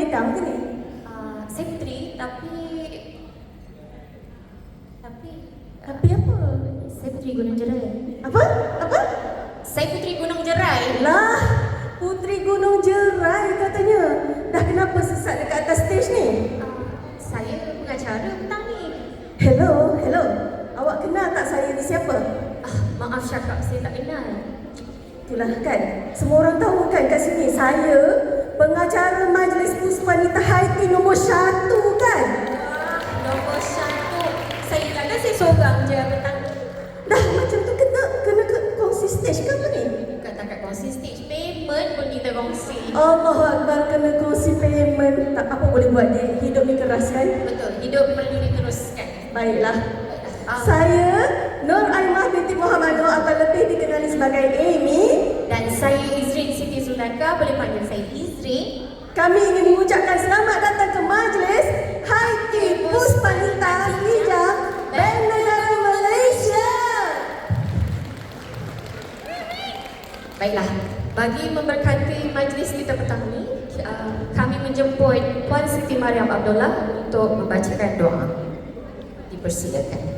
Bidang ke ni? Saya puteri, tapi Tapi apa? saya puteri Gunung Jerai. Apa? Apa? Saya puteri Gunung Jerai. Lah, Puteri Gunung Jerai katanya. Dah kenapa sesat dekat atas stage ni? Saya pengacara petang ni. Hello. Awak kenal tak saya ni siapa? Maaf Syakab, saya tak kenal. Itulah kan, semua orang tahu kan kat sini saya pengacara Majlis Puspanita Haiti nombor 1 kan? Nombor 1. Saya ingatkan saya seorang je petang ni. Dah macam tu kena kongsi stage ke apa ni? Bukan takat kongsi stage, payment pun kita kongsi. Allahu Akbar, kena kongsi payment. Tak apa boleh buat dia, hidup ni keras kan? Betul, hidup perlu diteruskan. Baiklah. Saya Nur Aimah binti Muhammad Nur atau lebih dikenali sebagai Amy. Dan saya Izrin Siti Zulaka, boleh panggil saya Izrin. Kami ingin mengucapkan selamat datang ke Majlis Haiti Puspanita Hijab Band Negara Malaysia. Baiklah, bagi memberkati majlis kita petang ni, kami menjemput Puan Siti Mariam Abdullah untuk membacakan doa. Dipersilakan.